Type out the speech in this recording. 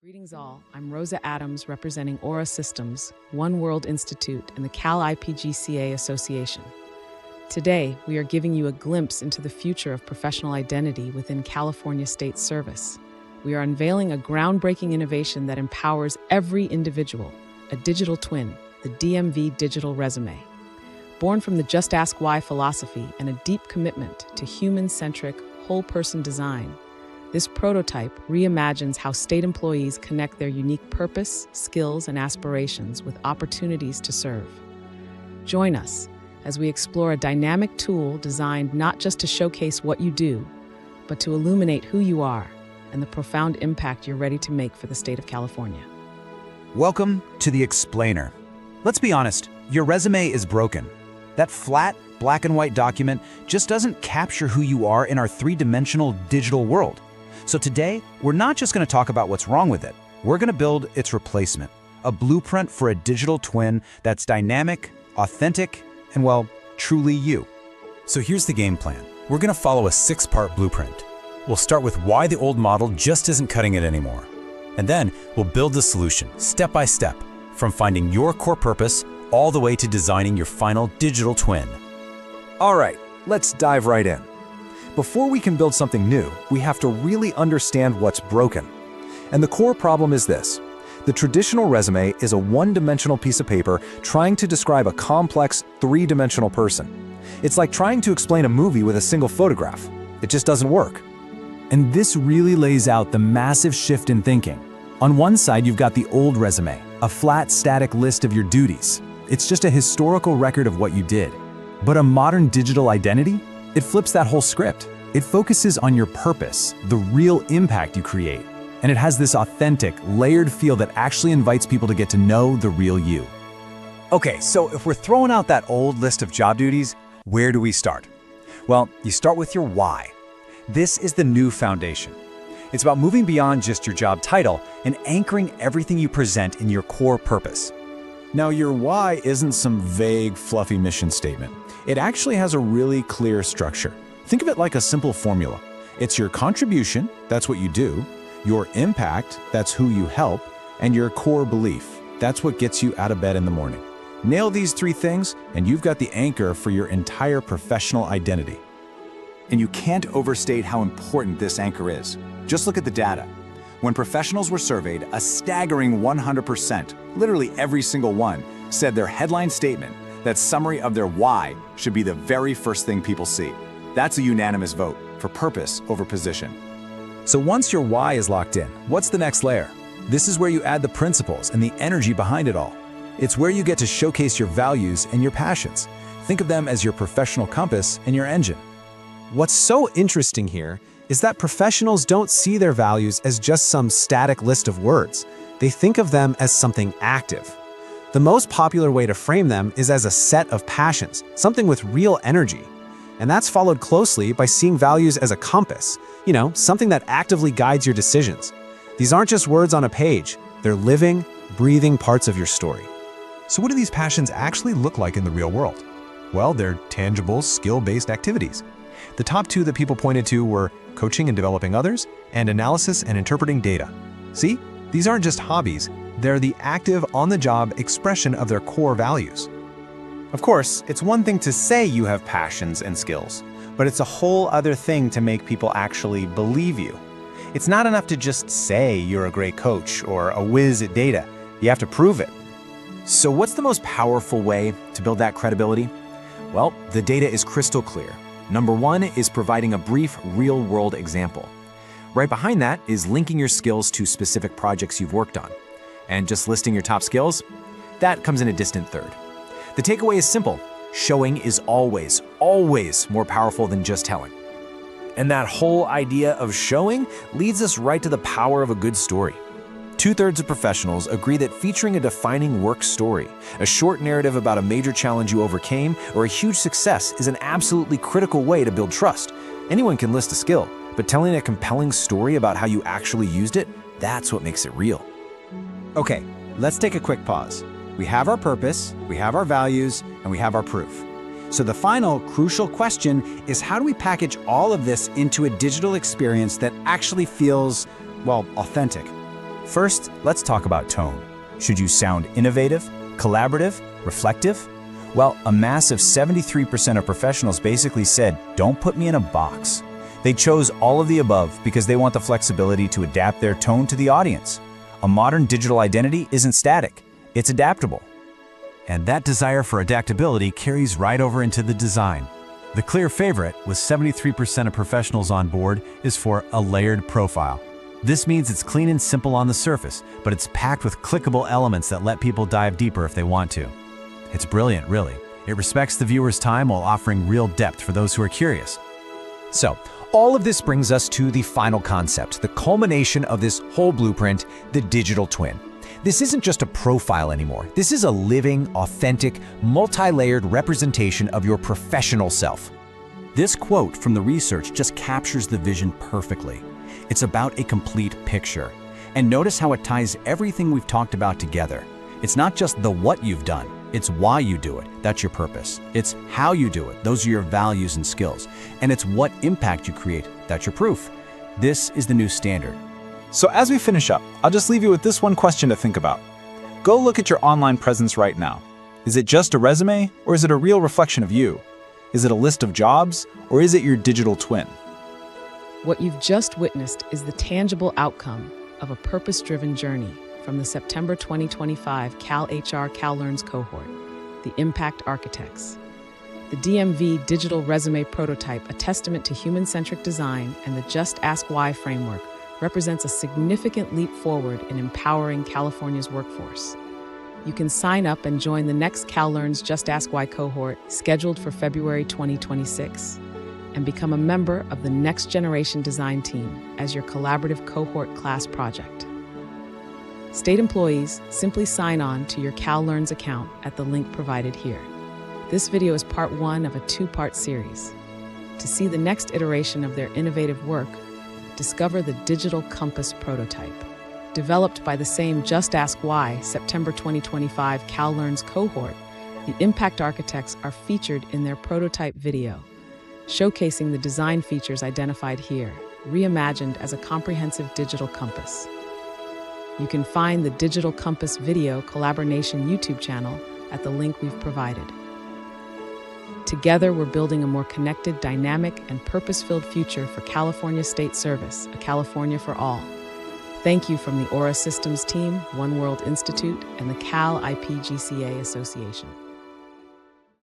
Greetings all, I'm Rosa Adams representing Aura Systems, One World Institute, and the Cal-IPGCA Association. Today, we are giving you a glimpse into the future of professional identity within California State Service. We are unveiling a groundbreaking innovation that empowers every individual, a digital twin, the DMV Digital Resume. Born from the Just Ask Why philosophy and a deep commitment to human-centric, whole-person design, this prototype reimagines how state employees connect their unique purpose, skills, and aspirations with opportunities to serve. Join us as we explore a dynamic tool designed not just to showcase what you do, but to illuminate who you are and the profound impact you're ready to make for the state of California. Welcome to The Explainer. Let's be honest, your resume is broken. That flat, black and white document just doesn't capture who you are in our three-dimensional digital world. So today, we're not just going to talk about what's wrong with it. We're going to build its replacement, a blueprint for a digital twin that's dynamic, authentic, and, well, truly you. So here's the game plan. We're going to follow a 6-part blueprint. We'll start with why the old model just isn't cutting it anymore. And then we'll build the solution, step by step, from finding your core purpose all the way to designing your final digital twin. All right, let's dive right in. Before we can build something new, we have to really understand what's broken. And the core problem is this. The traditional resume is a one-dimensional piece of paper trying to describe a complex, three-dimensional person. It's like trying to explain a movie with a single photograph. It just doesn't work. And this really lays out the massive shift in thinking. On one side, you've got the old resume, a flat, static list of your duties. It's just a historical record of what you did. But a modern digital identity? It flips that whole script. It focuses on your purpose, the real impact you create. And it has this authentic, layered feel that actually invites people to get to know the real you. Okay, so if we're throwing out that old list of job duties, where do we start? Well, you start with your why. This is the new foundation. It's about moving beyond just your job title and anchoring everything you present in your core purpose. Now, your why isn't some vague, fluffy mission statement. It actually has a really clear structure. Think of it like a simple formula. It's your contribution, that's what you do, your impact, that's who you help, and your core belief, that's what gets you out of bed in the morning. Nail these 3 things, and you've got the anchor for your entire professional identity. And you can't overstate how important this anchor is. Just look at the data. When professionals were surveyed, a staggering 100%, literally every single one, said their headline statement, that summary of their why, should be the very first thing people see. That's a unanimous vote for purpose over position. So once your why is locked in, what's the next layer? This is where you add the principles and the energy behind it all. It's where you get to showcase your values and your passions. Think of them as your professional compass and your engine. What's so interesting here is that professionals don't see their values as just some static list of words. They think of them as something active. The most popular way to frame them is as a set of passions, something with real energy. And that's followed closely by seeing values as a compass, something that actively guides your decisions. These aren't just words on a page, they're living, breathing parts of your story. So what do these passions actually look like in the real world? Well, they're tangible, skill-based activities. The top 2 that people pointed to were coaching and developing others, and analysis and interpreting data. See, these aren't just hobbies, they're the active, on-the-job expression of their core values. Of course, it's one thing to say you have passions and skills, but it's a whole other thing to make people actually believe you. It's not enough to just say you're a great coach or a whiz at data. You have to prove it. So what's the most powerful way to build that credibility? Well, the data is crystal clear. Number 1 is providing a brief, real-world example. Right behind that is linking your skills to specific projects you've worked on. And just listing your top skills? That comes in a distant third. The takeaway is simple. Showing is always, always more powerful than just telling. And that whole idea of showing leads us right to the power of a good story. 2/3 of professionals agree that featuring a defining work story, a short narrative about a major challenge you overcame, or a huge success is an absolutely critical way to build trust. Anyone can list a skill, but telling a compelling story about how you actually used it, that's what makes it real. Okay, let's take a quick pause. We have our purpose, we have our values, and we have our proof. So the final crucial question is, how do we package all of this into a digital experience that actually feels, well, authentic? First, let's talk about tone. Should you sound innovative, collaborative, reflective? Well, a massive 73% of professionals basically said, don't put me in a box. They chose all of the above because they want the flexibility to adapt their tone to the audience. A modern digital identity isn't static, it's adaptable. And that desire for adaptability carries right over into the design. The clear favorite, with 73% of professionals on board, is for a layered profile. This means it's clean and simple on the surface, but it's packed with clickable elements that let people dive deeper if they want to. It's brilliant, really. It respects the viewer's time while offering real depth for those who are curious. So, all of this brings us to the final concept, the culmination of this whole blueprint, the digital twin. This isn't just a profile anymore. This is a living, authentic, multi-layered representation of your professional self. This quote from the research just captures the vision perfectly. It's about a complete picture. And notice how it ties everything we've talked about together. It's not just the what you've done, it's why you do it. That's your purpose. It's how you do it. Those are your values and skills. And it's what impact you create. That's your proof. This is the new standard. So as we finish up, I'll just leave you with this one question to think about. Go look at your online presence right now. Is it just a resume, or is it a real reflection of you? Is it a list of jobs, or is it your digital twin? What you've just witnessed is the tangible outcome of a purpose-driven journey from the September 2025 Cal-Learns Cohort, the Impact Architects. The DMV Digital Resume Prototype, a testament to human-centric design, and the Just Ask Why framework represents a significant leap forward in empowering California's workforce. You can sign up and join the next Cal-Learns Just Ask Why cohort, scheduled for February 2026, and become a member of the Next Generation Design Team as your collaborative cohort class project. State employees simply sign on to your Cal-Learns account at the link provided here. This video is part 1 of a 2-part series. To see the next iteration of their innovative work, discover the Digital Compass prototype. Developed by the same Just Ask Why September 2025 Cal-Learns cohort, the Impact Architects are featured in their prototype video, showcasing the design features identified here, reimagined as a comprehensive digital compass. You can find the Digital Compass Video Collaboration YouTube channel at the link we've provided. Together, we're building a more connected, dynamic, and purpose-filled future for California State Service, a California for all. Thank you from the Aura Systems team, One World Institute, and the Cal-IPGCA Association.